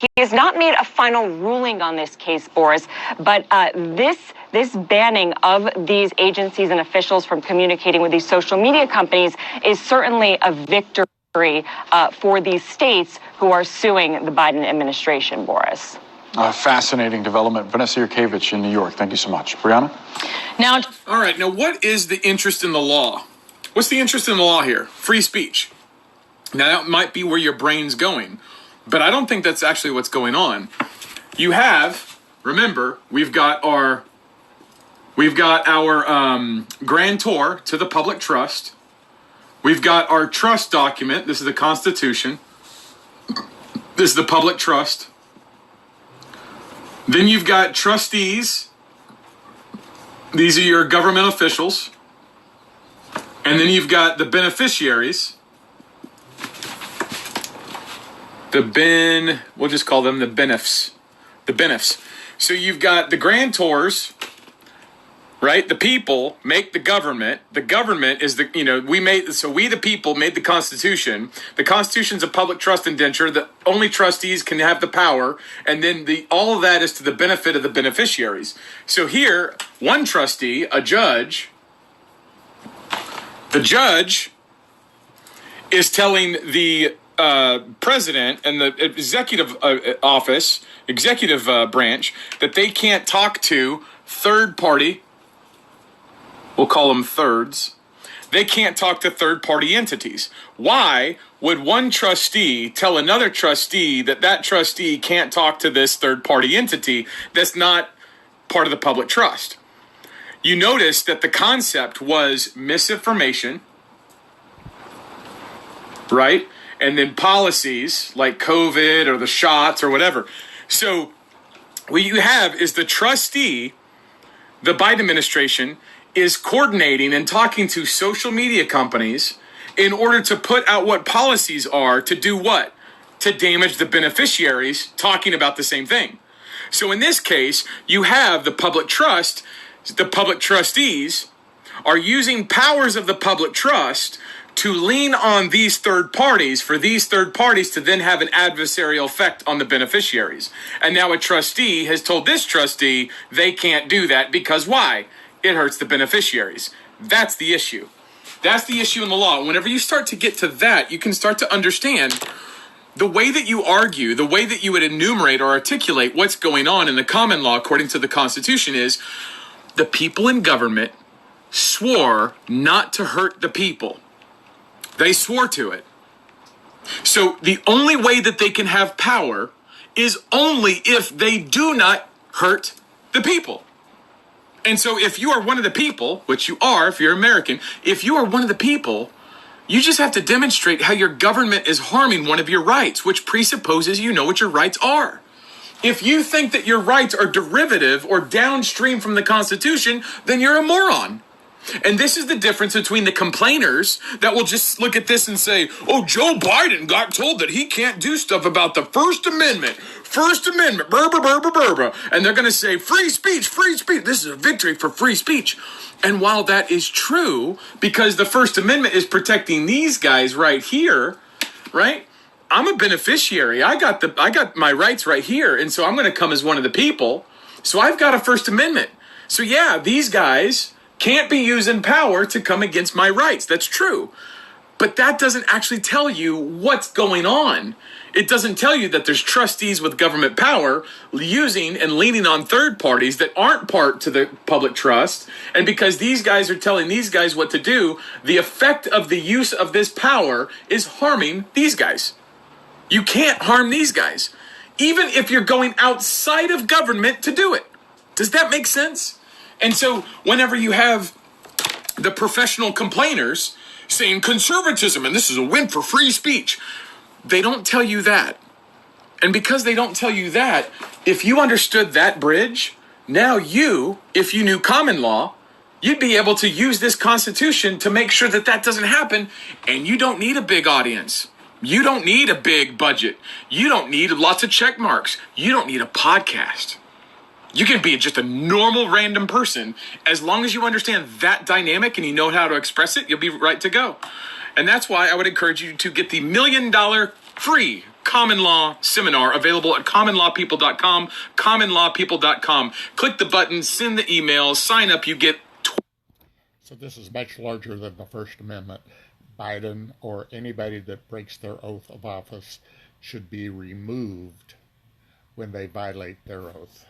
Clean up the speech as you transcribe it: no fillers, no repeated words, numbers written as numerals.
He has not made a final ruling on this case, Boris, but this banning of these agencies and officials from communicating with these social media companies is certainly a victory for these states who are suing the Biden administration, Boris. Fascinating development. Vanessa Yurkevich in New York. Thank you so much. Brianna? All right. Now, what is the interest in the law? What's the interest in the law here? Free speech. Now, that might be where your brain's going, but I don't think that's actually what's going on. You have, remember, we've got our grantor to the public trust. We've got our trust document. This is the Constitution. This is the public trust. Then you've got trustees. These are your government officials. And then you've got the beneficiaries. We'll just call them the benefs. The benefs. So you've got the grantors, right? The people make the government. The government is we the people made the Constitution. The Constitution's a public trust indenture. The only trustees can have the power. And then all of that is to the benefit of the beneficiaries. So here, one trustee, a judge, the judge is telling the president and the executive branch that they can't talk to third party. We'll call them thirds. They can't talk to third party entities. Why would one trustee tell another trustee that trustee can't talk to this third party entity that's not part of the public trust? You notice that the concept was misinformation, right? And then policies like COVID or the shots or whatever. So what you have is the trustee, the Biden administration, is coordinating and talking to social media companies in order to put out what policies are to do what? To damage the beneficiaries talking about the same thing. So in this case, you have the public trust, the public trustees are using powers of the public trust to lean on these third parties for these third parties to then have an adversarial effect on the beneficiaries. And now a trustee has told this trustee they can't do that because why? It hurts the beneficiaries. That's the issue. That's the issue in the law. Whenever you start to get to that, you can start to understand the way that you argue, the way that you would enumerate or articulate what's going on in the common law according to the Constitution is the people in government swore not to hurt the people. They swore to it. So the only way that they can have power is only if they do not hurt the people. And so if you are one of the people, which you are if you're American, if you are one of the people, you just have to demonstrate how your government is harming one of your rights, which presupposes you know what your rights are. If you think that your rights are derivative or downstream from the Constitution, then you're a moron. And this is the difference between the complainers that will just look at this and say, oh, Joe Biden got told that he can't do stuff about the First Amendment, and they're going to say free speech, this is a victory for free speech. And while that is true, because the First Amendment is protecting these guys right here, right? I'm a beneficiary. I got my rights right here. And so I'm going to come as one of the people. So I've got a First Amendment. So yeah, these guys can't be using power to come against my rights. That's true. But that doesn't actually tell you what's going on. It doesn't tell you that there's trustees with government power using and leaning on third parties that aren't part to the public trust. And because these guys are telling these guys what to do, the effect of the use of this power is harming these guys. You can't harm these guys, even if you're going outside of government to do it. Does that make sense? And so whenever you have the professional complainers saying conservatism and this is a win for free speech, they don't tell you that. And because they don't tell you that, if you understood that bridge, now you, if you knew common law, you'd be able to use this Constitution to make sure that that doesn't happen. And you don't need a big audience. You don't need a big budget. You don't need lots of check marks. You don't need a podcast. You can be just a normal random person. As long as you understand that dynamic and you know how to express it, you'll be right to go. And that's why I would encourage you to get the $1 million free common law seminar available at commonlawpeople.com, commonlawpeople.com. Click the button, send the email, sign up, you get. So this is much larger than the First Amendment. Biden or anybody that breaks their oath of office should be removed when they violate their oath.